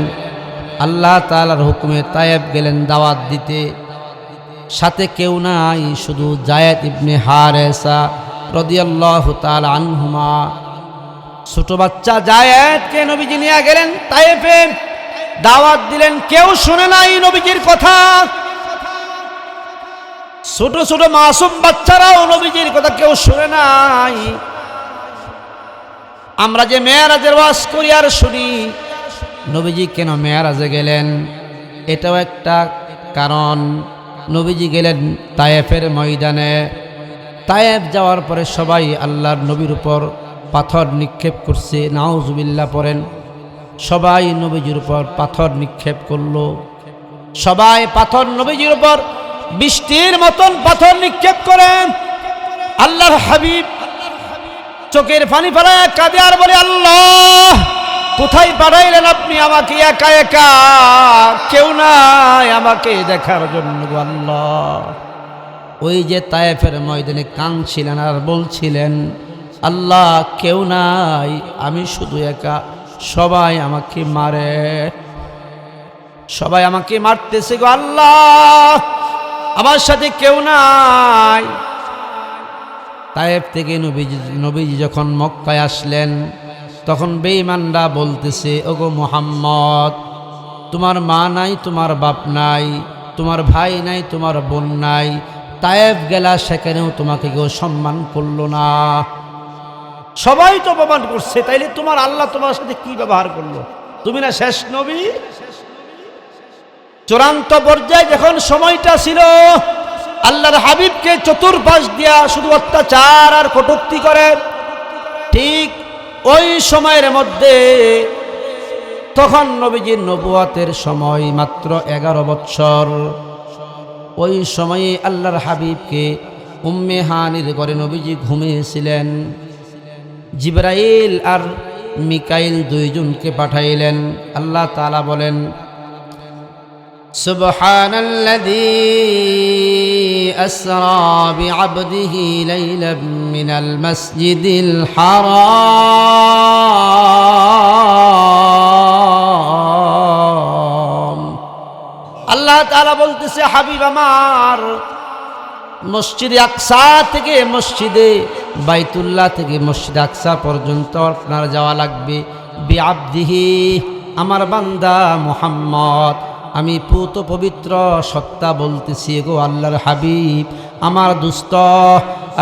আল্লাহ তাআলার হুকুমে তায়েফ গেলেন দাওয়াত দিতে। সাথে কেউ নাই, শুধু যায়েদ ইবনে হারেসা রাদিয়াল্লাহু তাআলা আনহুমা। ছোট বাচ্চা যায়েদকে নবীজি নিয়ে গেলেন তায়েফে, দাওয়াত দিলেন। কেউ শুনে নাই নবীজির কথা। ছোট ছোট মাসুম বাচ্চারাও নবীজির কথা কেউ শুনে নাই। আমরা যে মেয়ারাজের ওয়াজ করি আর শুনি, নবীজি কেন মেয়ারাজে গেলেন এটাও একটা কারণ। নবীজি গেলেন তায়েফের ময়দানে। তায়েফ যাওয়ার পরে সবাই আল্লাহর নবীর উপর পাথর নিক্ষেপ করছে, নাউজুবিল্লাহ পড়েন। সবাই নবীজির উপর পাথর নিক্ষেপ করলো। সবাই পাথর নবীজির উপর বৃষ্টির মতন পাথর নিক্ষেপ করেন। আল্লাহর হাবিব চোখের পানি ফেলায় কাঁদে আর বলে, আল্লাহ কোথায় পাঠাইলেন আপনি আমাকে? একা একা, কেউ নাই আমাকে দেখার জন্য। আল্লাহ, ওই যে তায়েফের ময়দানে কাঁদছিলেন আর বলছিলেন, আল্লাহ কেউ নাই, আমি শুধু একা, সবাই আমাকে মারে, সবাই আমাকে মারতেছে গো আল্লাহ, আমার সাথে কেউ নাই। তায়েফ থেকে নবীজি যখন মক্কায় আসলেন, তখন বেঈমানরা বলতেছে, ওগো মুহাম্মদ, তোমার মা নাই, তোমার বাপ নাই, তোমার ভাই নাই, তোমার বোন নাই, তায়েফ গেলা সেখানেও তোমাকে কেউ সম্মান করলো না। সবাই তো অপমান করছে, তাইলে তোমার আল্লাহ তোমার সাথে কি ব্যবহার করলো? তুমি না শেষ নবী? চূড়ান্ত পর্যায়ে যখন সময়টা ছিল, আল্লাহর হাবিবকে চতুর্পাশ দিয়া শুধু অত্যাচার আর কটূক্তি করে, ঠিক ওই সময়ের মধ্যে তখন নবীজির নবুয়তের সময় মাত্র 11 বছর। ওই সময়ে আল্লাহর হাবিবকে উম্মে হানির ঘরে নবীজি ঘুমিয়েছিলেন। জিবরাইল আর মিকাইল দুইজনকে পাঠাইলেন। আল্লাহ তাআলা বলেন, সুবহানাল্লাযী আসরা বিআবদিহি লাইলাম মিনাল মাসজিদিল হারাম। আল্লাহ তাআলা বলতেছে, হাবিব আমার, মসজিদে আকসা থেকে মসজিদে বাইতুল্লাহ থেকে মসজিদে আকসা পর্যন্ত আপনার যাওয়া লাগবে। বিআবদিহি, আমার বান্দা মুহাম্মদ, আমি পুত পবিত্র সত্তা বলতেছি গো আল্লাহর হাবিব, আমার দুস্ত,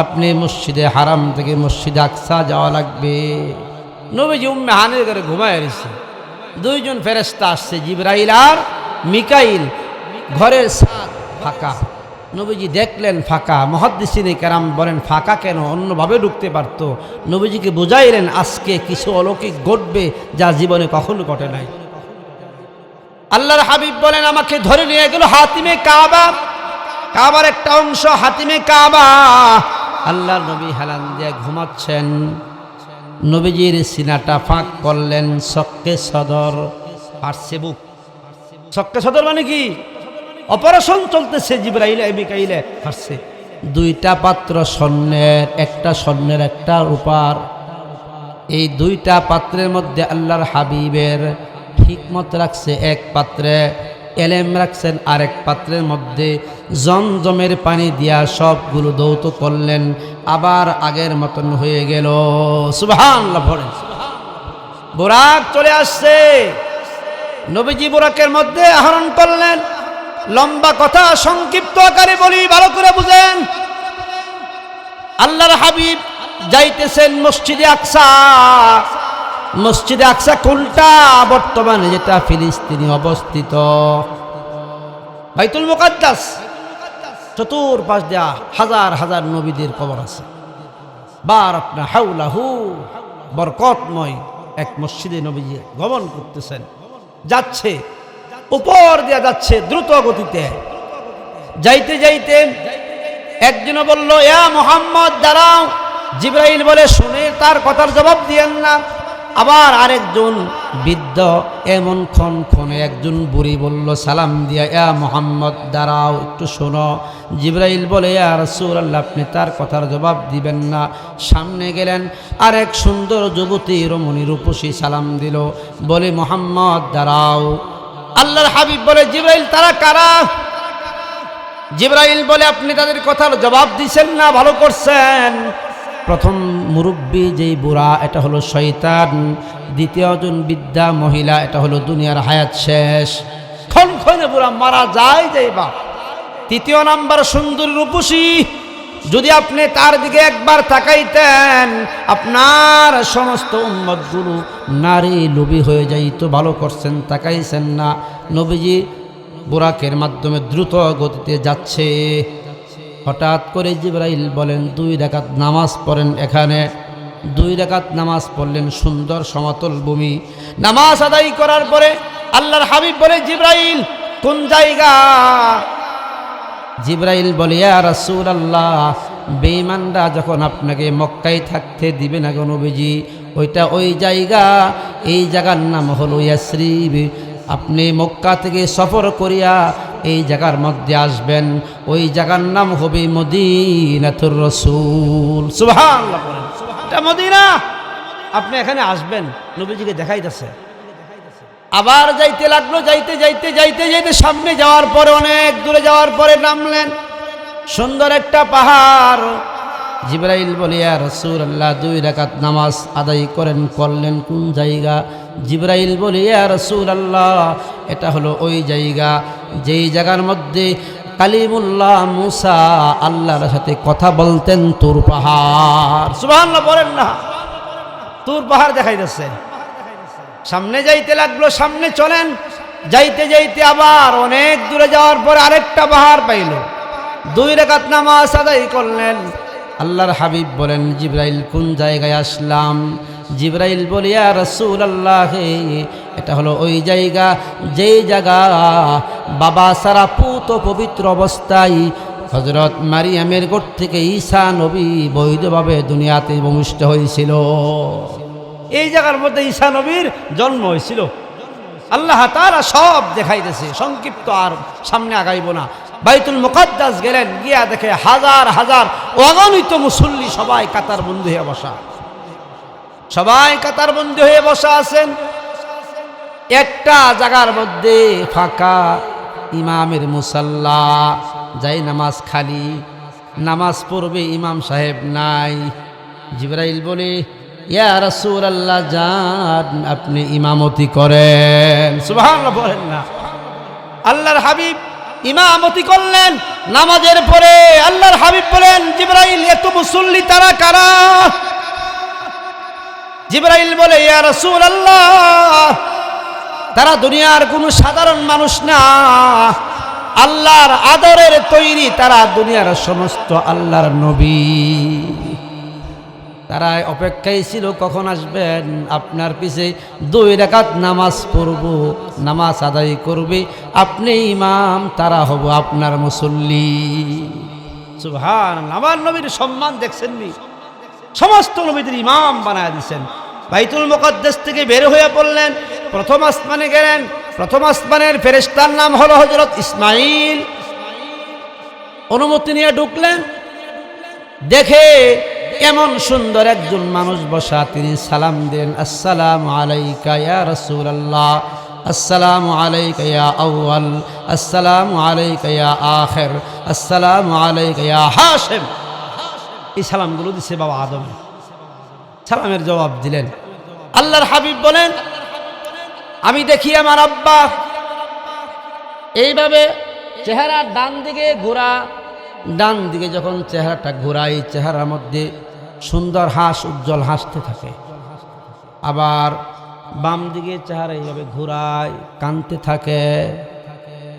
আপনি মসজিদে হারাম থেকে মসজিদে আকসা যাওয়া লাগবে। নবীজি উম্মে হানির ঘরে ঘুমায় রয়েছে, দুইজন ফেরেশতা আসছে, জিবরাইল আর মিকাইল। ঘরের ছাদ ফাঁকা, নবীজি দেখলেন ফাঁকা। মুহাদ্দিসিনে কেরাম বলেন ফাঁকা কেন, অন্যভাবে ঢুকতে পারত। নবীজিকে বুঝাইলেন আজকে কিছু অলৌকিক ঘটবে যা জীবনে কখনো ঘটে নাই। আল্লাহর হাবিব বলেন আমাকে ধরে নিয়ে গেল হাতিমে কাবা, কাবার একটা অংশ হাতিমে কাবা। আল্লাহর নবী হেলান দিয়ে ঘুমাচ্ছেন, নবীজির সিনাটা ফাঁক করলেন, সক্কে সদর ফাটছে বুক। সক্কে সদর মানে কি? অপারেশন চলতেছে, জিবরাইল মিকাইলে ফাটছে। দুইটা পাত্র স্বর্ণের, একটা স্বর্ণের একটা রূপার। এই দুইটা পাত্রের মধ্যে আল্লাহর হাবিবের হিকমত রাখছে এক পাত্রে, এলেম রাখছেন আরেক পাত্রের মধ্যে। জমজমের পানি দিয়া সবগুলো দৌত করলেন, আবার আগের মতন হয়ে গেল। সুবহানাল্লাহ পড়েন। বুরাক চলে আসছে, নবীজি বুরাকের মধ্যে আহরণ করলেন। লম্বা কথা সংক্ষিপ্ত আকারে বলি, ভালো করে বুঝেন। আল্লাহর হাবিব যাইতেছেন মসজিদে আকসা। মসজিদে আকসা কোনটা? বর্তমানে যেটা ফিলিস্তিনে অবস্থিত। বাইতুল মুকাদ্দাস, চতুর্পাশ দেয়া হাজার হাজার নবীদের কবর আছে। বারাকনা হাওলাহু, বরকতময় এক মসজিদে নবীজি গমন করতেছেন, যাচ্ছে, উপর দিয়ে যাচ্ছে দ্রুত গতিতে। যাইতে যাইতে একজন বলল, ইয়া মুহাম্মদ দাঁড়াও। জিবরাইল বলে, শুনে তার কথার জবাব দিয়েন না। আবার আরেকজন বৃদ্ধ এমন ক্ষণে একজন বুড়ি বলল সালাম দিয়া, ইয়া মুহাম্মদ দাঁড়াও, একটু শোনো। জিবরাইল বলে, ইয়া রাসূলুল্লাহ, আপনি তার কথার জবাব দিবেন না। সামনে গেলেন, আরেক সুন্দর যুবতী রমণী রূপসী সালাম দিল, বলে মুহাম্মদ দাঁড়াও। আল্লাহর হাবিব বলে, জিবরাইল তারা কারা? জিবরাইল বলে, আপনি তাদের কথার জবাব দিছেন না, ভালো করছেন। প্রথম মুরব্বী যেই বুড়া, এটা হলো শয়তান। দ্বিতীয় জন বৃদ্ধা মহিলা, এটা হলো দুনিয়ার হায়াত শেষ, ক্ষণে বুড়া মারা যায় যাইবা। তৃতীয় নাম্বার সুন্দর রূপসী, যদি আপনি তার দিকে একবার তাকাইতেন আপনার সমস্ত উম্মতগুলো নারী লোভী হয়ে যাইতো, ভালো করছেন তাকাইছেন না। নবীজি বুরাকের মাধ্যমে দ্রুত গতিতে যাচ্ছে। হঠাৎ করে জিবরাইল বলেন, 2 রাকাত নামাজ পড়েন এখানে। 2 রাকাত নামাজ পড়লেন, সুন্দর সমতল ভূমি। নামাজ আদায় করার পরে আল্লাহর হাবিব বলে, জিবরাইল কোন জায়গা? জিবরাইল বলে, ইয়া রাসূলুল্লাহ, বেঈমানরা যখন আপনাকে মক্কায় থাকতে দিবে না গো নবীজি, ওইটা ওই জায়গা। এই জায়গার নাম হলো ইয়াসরিব। আপনি মক্কা থেকে সফর করিয়া এই জায়গার মধ্যে আসবেন, ওই জায়গার নাম হবে মদিনাতুর রাসূল। সুবহানাল্লাহ, এটা মদিনা। আপনি এখানে আসবেন, নবীজিকে দেখাইতেছে। আবার যাইতে লাগলো, যাইতে যাইতে যাইতে যাইতে সামনে যাওয়ার পরে, অনেক দূরে যাওয়ার পরে নামলেন সুন্দর একটা পাহাড়। জিবরাইল বলে, ইয়া রাসূলুল্লাহ, 2 রাকাত নামাজ আদায় করেন। করলেন কোন জায়গা? জিবরাইল বলে, ইয়া রাসূলুল্লাহ, এটা হলো ওই জায়গা যেই জায়গার মধ্যে কালিমুল্লাহ মুসা আল্লাহর সাথে কথা বলতেন, তুর পাহাড়। সুবহানাল্লাহ বলেন না, তুর পাহাড় দেখাইতেছে। সামনে যাইতে লাগলো, সামনে চলেন। যাইতে যাইতে আবার অনেক দূরে যাওয়ার পর আরেকটা পাহাড় পাইল। 2 রাকাত নামাজ আদায় করলেন। আল্লাহর হাবিব বলেন, জিবরাইল কোন জায়গায় আসলাম? জিবরাইল বলে, ইয়া রাসূলুল্লাহ, এটা হলো ওই জায়গা যেই জায়গা বাবা সারা পুত পবিত্র অবস্থায় হযরত মারিয়ামের গোট থেকে ঈসা নবী বৈধভাবে দুনিয়াতে ভূমিষ্ঠ হয়েছিল। এই জায়গার মধ্যে ঈসা নবীর জন্ম হয়েছিল। আল্লাহ তাআলা সব দেখাইতেছে। সংক্ষিপ্ত আর সামনে আগাইব না। বাইতুল মুকাদ্দাস গেলেন, গিয়া দেখে হাজার হাজার অগণিত মুসল্লি সবাই কাতারবন্দি হয়ে বসা, সবাই কাতারবন্দি হয়ে বসা আছেন। একটা জায়গার মধ্যে ফাঁকা, ইমামের মুসাল্লা, যাই নামাজ খালি, নামাজ পড়বে ইমাম সাহেব নাই। জিবরাইল বলে, ইয়া রাসূলুল্লাহ যান, আপনি ইমামতি করেন। সুবহানাল্লাহ বলেন না। আল্লাহর হাবিব ইমামতি করলেন নামাজের পরে। আল্লাহর হাবিব বলেন, জিবরাইল এত মুসল্লি তারা কারা? জিবরাইল বলে, ইয়া রাসূলুল্লাহ, তারা দুনিয়ার কোনো সাধারণ মানুষ না, আল্লাহর আদরের তৈরি, তারা দুনিয়ার সমস্ত আল্লাহর নবী। তারা অপেক্ষায় ছিল কখন আসবেন, আপনার পিছে 2 রাকাত নামাজ পড়ব, নামাজ আদায় করবে, আপনি ইমাম, তারা হব আপনার মুসল্লি। সুবহানাল্লাহ। আমার নবীর সম্মান দেখছেননি? সমস্ত নবীদের ইমাম বানায় দিয়েছেন। বাইতুল মুকাদ্দাস থেকে বের হয়ে পড়লেন, প্রথম আসমানে গেলেন। প্রথম আসমানের ফেরেশতার নাম হলো হযরত ইসমাঈল। অনুমতি নিয়ে ঢুকলেন, দেখে এমন সুন্দর একজন মানুষ বসা, তিনি সালাম দেন, আসসালামু আলাইকা ইয়া রাসূলুল্লাহ, আসসালামু আলাইকা ইয়া আউয়াল, আসসালামু আলাইকা ইয়া আখির, আসসালামু আলাইকা ইয়া হাশিম। এই সালামগুলো দিছে বাবা আদম। সালামের জবাব দিলেন। আল্লাহর হাবিব বলেন, আমি দেখি আমার আব্বা এইভাবে চেহারা ডান দিকে ঘোরা, ডান দিকে যখন চেহারাটা ঘোরাই, চেহারার মধ্যে সুন্দর হাস, উজ্জ্বল হাসতে থাকে। আবার বাম দিকে চেহারা এইভাবে ঘোরায়, কাঁদতে থাকে।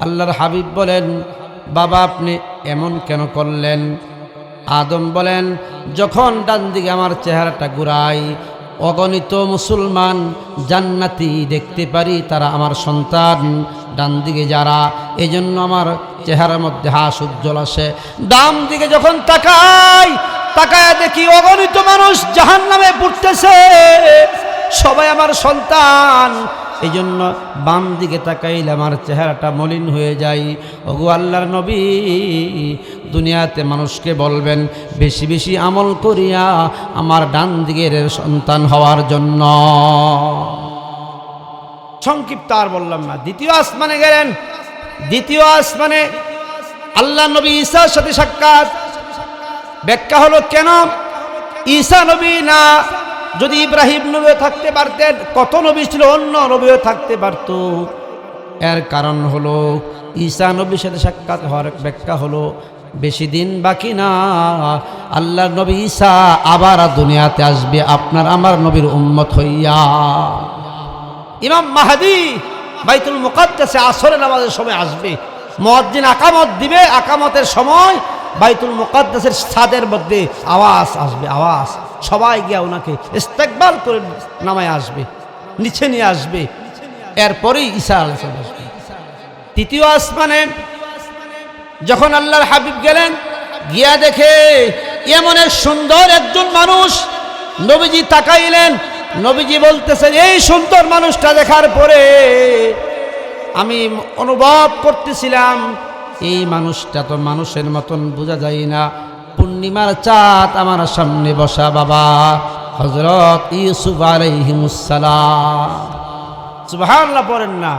আল্লাহর হাবিব বলেন, বাবা আপনি এমন কেন করলেন? আদম বলেন, যখন ডান দিকে আমার চেহারাটা ঘুরাই, অগণিত মুসলমান জান্নাতি দেখতে পারি, তারা আমার সন্তান। ডান দিকে যারা, এই জন্য আমার চেহারার মধ্যে হাস উজ্জ্বল আসে। ডান দিকে যখন তাকাই, তাকায় দেখি অগণিত মানুষ জাহান্নামে পড়তেছে, সবাই আমার সন্তান। এই জন্য বাম দিকে তাকাইলে আমার চেহারাটা মলিন হয়ে যায়। ওগো আল্লাহর নবী, দুনিয়াতে মানুষকে বলবেন বেশি বেশি আমল করিয়া আমার ডান দিকের সন্তান হওয়ার জন্য। সংক্ষিপ্ত আর বললাম না। দ্বিতীয় আসমানে গেলেন। দ্বিতীয় আসমানে আল্লাহ নবী ঈসার সাথে সাক্ষাৎ। ব্যাখ্যা হলো কেন ঈসা নবী না, যদি ইব্রাহিম নবীও থাকতে পারতেন, কত নবী ছিল, অন্য নবীও থাকতে পারত। এর কারণ হলো ঈসা নবীর সাথে সাক্ষাৎ হওয়ার ব্যাখ্যা হলো বেশি দিন বাকি না, আল্লাহর নবী ঈসা আবার দুনিয়াতে আসবে আপনার আমার নবীর উম্মত হইয়া। ইমাম মাহদী বাইতুল মুকাদ্দাসে আসরের নামাজের সময় আসবে। মুয়াজ্জিন আকামত দিবে, আকামতের সময় বাইতুল মুকাদ্দাসের ছাদের মধ্যে আওয়াজ আসবে, আওয়াজ। সবাই গিয়া ওনাকে ইস্তেকবাল করে নামায় আসবে, নিচে নিয়ে আসবে। এরপরেই ঈসা আলাইহিস সালাম আসবে। তৃতীয় আসমানে যখন আল্লাহর হাবিব গেলেন, গিয়া দেখে এমন এক সুন্দর একজন মানুষ। নবীজি তাকাইলেন, নবীজি বলতেছেন, এই সুন্দর মানুষটা দেখার পরে আমি অনুভব করতেছিলাম এই মানুষটা তো মানুষের মতন বোঝা যায় না। পূর্ণিমার চাঁদ আমার সামনে বসা বাবা হযরত ইউসুফ আলাইহিস সালাম। সুবহানাল্লাহ পড়েন না।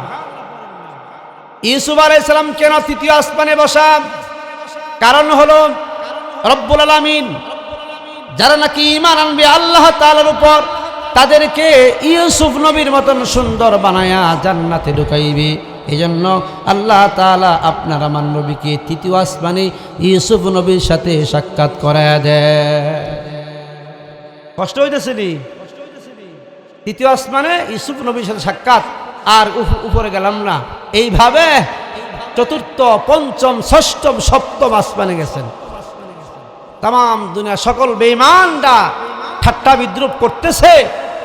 ইউসুফ আলাইহিস সালাম কেন তৃতীয় আসমানে বসা? কারণ হলো রব্বুল আলামিন যারা নাকি ঈমান আনবে আল্লাহ তাআলার উপর, তাদেরকে ইউসুফ নবীর মতন সুন্দর বানায়া জান্নাতে ঢুকাইবে। এজন্য আল্লাহ তাআলা আপনার আমার নবীকে তৃতীয় আসমানে ইউসুফ নবীর সাথে সাক্ষাৎ করায়া দেয়। কষ্ট হইতেছে নি? তৃতীয় আসমানে ইউসুফ নবীর সাথে সাক্ষাৎ, আর উপরে গেলাম না। এইভাবে চতুর্থ, পঞ্চম, ষষ্ঠম, সপ্তম আসমানে গেছেন। তাম দুনিয়া সকল বেঈমানরা ঠাট্টা বিদ্রুপ করতেছে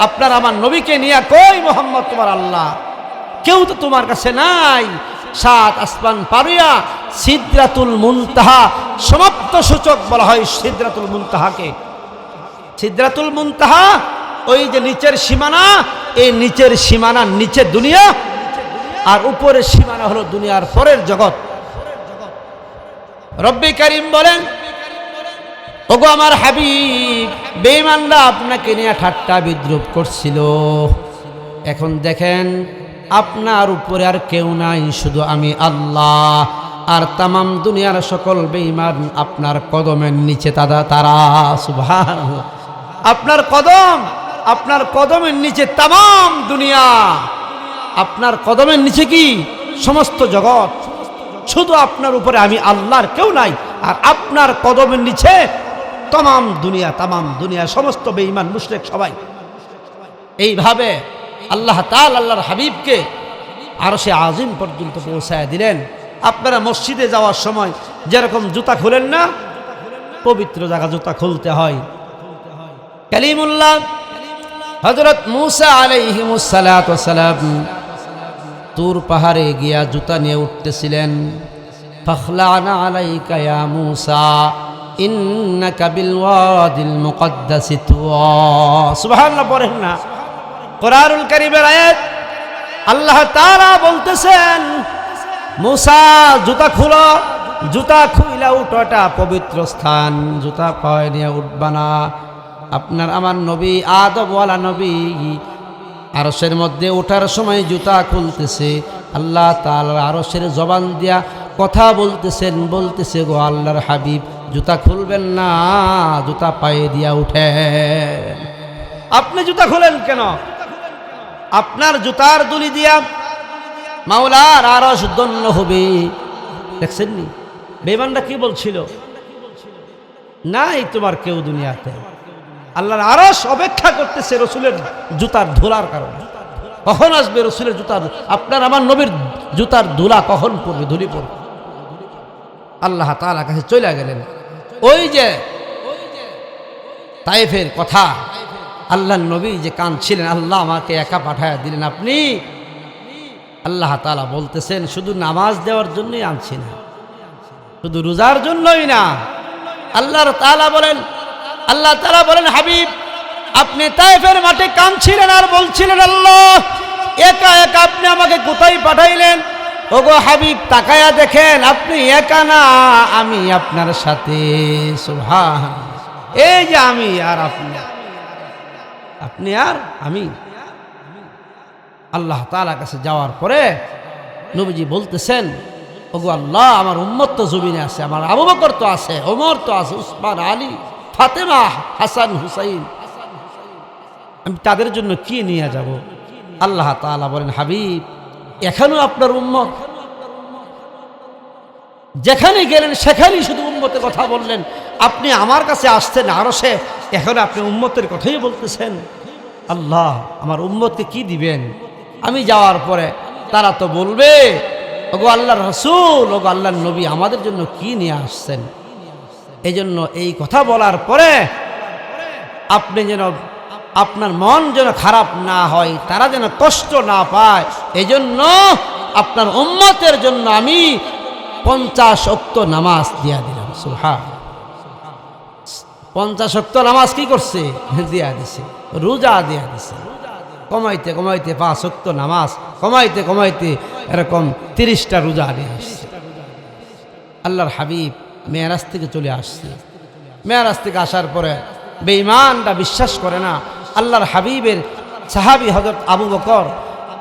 আপনার আমার নবীকে নিয়ে। কই মুহাম্মদ তোমার আল্লাহ? কেউ তো তোমার কাছে নাই। 7 আসমান পারিয়া সিদরাতুল মুনতাহা, সমাপ্ত সূচক বলা হয় সিদরাতুল মুনতাহাকে। সিদরাতুল মুনতাহা ওই যে নিচের সীমানা, এই নিচের সীমানার নিচে দুনিয়া, আর উপরের সীমানা হলো দুনিয়ার পরের জগৎ। রব্বি করিম বলেন, ওগো আমার হাবিব, বেঈমানরা আপনাকে নিয়ে ঠাট্টা বিদ্রুপ করছিল, এখন দেখেন আপনার উপরে আর কেউ নাই, শুধু আমি আল্লাহ। আর তামাম দুনিয়ার সকল বেঈমান আপনার কদমের নিচে তারা। সুবহানাল্লাহ। আপনার কদমের নিচে তামাম দুনিয়া, আপনার কদমের নিচে কি সমস্ত জগৎ, শুধু আপনার উপরে আমি আল্লাহর কেউ নাই। আর আপনার কদমের নিচে তামাম দুনিয়া সমস্ত বেঈমান মুশরিক সবাই। এইভাবে আল্লাহ তাআলা আল্লাহর হাবিবকে আরশে আজিম পর্যন্ত পৌঁছায় দিলেন। আপনারা মসজিদে যাওয়ার সময় যেরকম জুতা খুলেন না, পবিত্র জায়গা জুতা খুলতে হয়। কালিমুল্লাহ হযরত মূসা আলাইহিস সালাতু ওয়াস সালাম তুর পাহাড়ে গিয়া জুতা নিয়ে উঠতেছিলেন। ফাখলানা আলাইকা ইয়া মূসা ইন্নাকা বিল ওয়াদিল মুকদ্দাসি তুওয়া। সুবহানাল্লাহ পড়েন না, কোরআনুল কারীমের আয়াত। আল্লাহ তাআলা বলতেছেন, মূসা জুতা খুলো, জুতা খুইলা উঠোটা পবিত্র স্থান, জুতা পায়ে নিয়ে উঠবা না। আপনার আমার নবী আদবওয়ালা নবী আরশের মধ্যে ওঠার সময় জুতা খুলতেছে, আল্লাহ তাআলা আরশের জবান দিয়া কথা বলতেছে, গো আল্লাহর হাবিব জুতা খুলবেন না, জুতা পায়ে দিয়া উঠেন। আপনি জুতা খুলেন কেন? আপনার জুতার দুলি দিয়া মাওলার আরশ ধন্য হবে। দেখছেন নি বেঈমানরা কি বলছিল? নাই তোমার কেউ দুনিয়াতে। আল্লাহর আরশ অপেক্ষা করতেছে রসুলের জুতার ধুলার কারণে। কখন আসবে রসুলের জুতার, আপনার আমার নবীর জুতার ধুলা কখন পড়বে, ধুলি পড়বে? আল্লাহ তাআলা কাছে চলে গেলেন। ওই যে তায়েফের কথা, আল্লাহর নবী যে কাঁদছিলেন, আল্লাহ আমাকে একা পাঠায়া দিলেন আপনি। আল্লাহ তাআলা বলতেছেন, শুধু নামাজ দেওয়ার জন্যই আনছি না, শুধু রোজার জন্যই না। আল্লাহ তাআলা বলেন, হাবিব আপনি তায়েফের মাঠে কাঁদছিলেন আর বলছিলেন, আল্লাহ একা একা আপনি আমাকে কোথায় পাঠাইলেন? ওগো হাবিব তাকায়া দেখেন, আপনি একা না, আমি আপনার সাথে। সুবহানাল্লাহ। এই যে আমি আর আপনি আর আমি। আল্লাহ তাআলার কাছে যাওয়ার পরে নবীজি বলতেছেন, ওগো আল্লাহ আমার উম্মত তো জমিনে আছে, আমার আবু বকর তো আছে, ওমর তো আছে, উসমান, আলী, ফাতেমা, হাসান, হুসাইন, আমি তাদের জন্য কি নিয়ে যাব? আল্লাহ তাআলা বলেন, হাবিব এখানেও আপনার উম্মত, যেখানে গেলেন সেখানেই শুধু উম্মতের কথা বললেন। আপনি আমার কাছে আসছেন আরশে, এখন আপনি উম্মতের কথাই বলতেছেন। আল্লাহ আমার উম্মতকে কি দিবেন? আমি যাওয়ার পরে তারা তো বলবে, ওগো আল্লাহর রাসূল, ওগো আল্লাহর নবী আমাদের জন্য কি নিয়ে আসছেন? এই জন্য এই কথা বলার পরে আপনি যেন, আপনার মন যেন খারাপ না হয়, তারা যেন কষ্ট না পায়, এই জন্য আপনার উম্মতের জন্য আমি 50 ওয়াক্ত নামাজ দিয়া দিলাম। সুবহানাল্লাহ। 50 ওয়াক্ত নামাজ কি করছে? দিয়া দিছে, রোজা দিয়া দিছে। কমাইতে কমাইতে 5 ওয়াক্ত নামাজ, কমাইতে কমাইতে এরকম 30টা রোজা নিয়ে আসছে। আল্লাহর হাবিব মেরাজ থেকে চলে আসছে। মেরাজ থেকে আসার পরে বেঈমানরা বিশ্বাস করে না। আল্লাহর হাবিবের সাহাবী হযরত আবু বকর,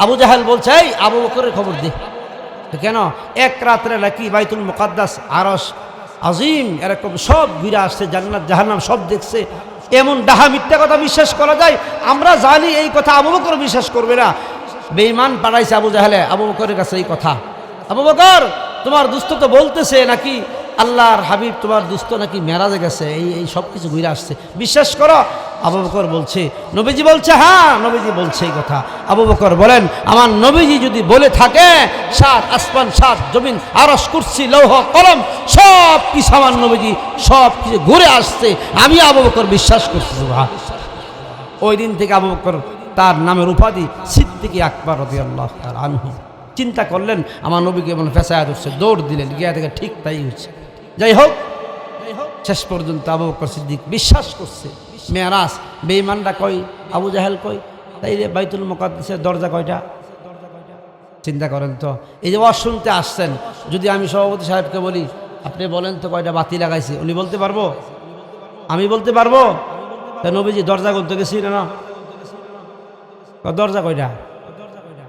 আবু জাহেল বলছে, এই আবু বকরের খবর দে। কেন? এক রাত্রে নাকি বাইতুল মুকাদ্দাস, আরশ আজিম এরকম সব ঘুরে আসছে, জান্নাত জাহান্নাম সব দেখছে। এমন ডাহা মিথ্যা কথা বিশ্বাস করা যায়? আমরা জানি এই কথা আবু বকর বিশ্বাস করবে না। বেঈমান পাঠাইছে আবু জাহেলে আবু বকরের কাছে এই কথা, আবু বকর তোমার দুস্থ তো বলতেছে নাকি আল্লাহর হাবিব তোমার দুস্থ নাকি মেরাজে গেছে, এই সব কিছু ঘুরে আসছে, বিশ্বাস করো। আবু বকর বলছে, নবীজি বলছে, হ্যাঁ নবীজি বলছে এই কথা। আবু বকর বলেন, আমার নবীজি যদি বলে থাকে, 7 আসমান 7 জমিন আরশ কুরসি লৌহ কলম সব কিছু আমার নবীজি সব কিছু ঘুরে আসছে, আমি আবু বকর বিশ্বাস করছি। ওই দিন থেকে আবু বকর তার নামের উপাধি সিদ্দিক আকবর রাদিয়াল্লাহু তাআলা আনহু। চিন্তা করলেন আমার নবীকে মনে ফেসায়াত হচ্ছে, দৌড় দিলেন, গিয়া থেকে ঠিক তাই হচ্ছে। যাই হোক, শেষ পর্যন্ত আবু বকর সিদ্দিক বিশ্বাস করছে মেরাজ। বেঈমানরা কই, আবু জাহেল কই, তাই রে বাইতুল মুকাদ্দাসের দরজা কয়টা? চিন্তা করেন তো, এই যে ওয়াজ শুনতে আসছেন, যদি আমি সভাপতি সাহেবকে বলি আপনি বলেন তো কয়টা বাতি লাগাইছে, উনি বলতে পারবো? আমি বলতে পারবো? তা নবীজি দরজা করতে গেছি না, দরজা কয়টা,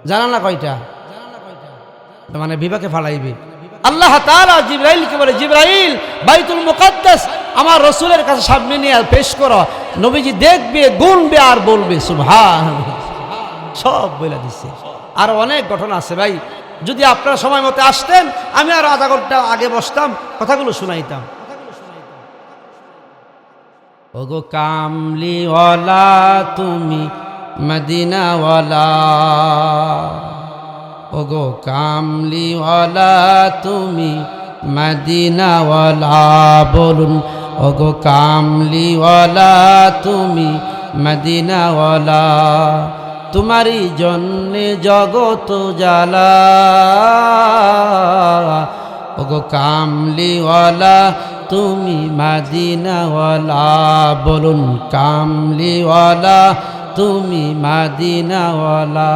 জানালা কয়টা, মানে বিভাগে ফালাইবে। আল্লাহ তাআলা জিবরাইলকে বলে, জিবরাইল বাইতুল মুকাদ্দাস আমার রসুলের কাছে সামনে নিয়ে পেশ করো। নবীজি দেখবে, গুনবে আর বলবে সুবহানাল্লাহ, সব বলে দিচ্ছে। আর অনেক ঘটনা আছে ভাই, যদি আপনারা সময় মতো আসতেন আমি আর আধা ঘন্টা আগে বসতাম, কথাগুলো শুনাইতাম। ওগো কামলিওয়ালা তুমি মদিনাওয়ালা, ওগো কামলিওয়ালা তুমি মদিনাওয়ালা, বলুন ওগো কামলিওয়ালা তুমি মদিনাওয়ালা, তোমারই জন্যে জগত জ্বালা, ওগো কামলিওয়ালা তুমি মদিনাওয়ালা, বলুন কামলিওয়ালা তুমি মদিনাওয়ালা।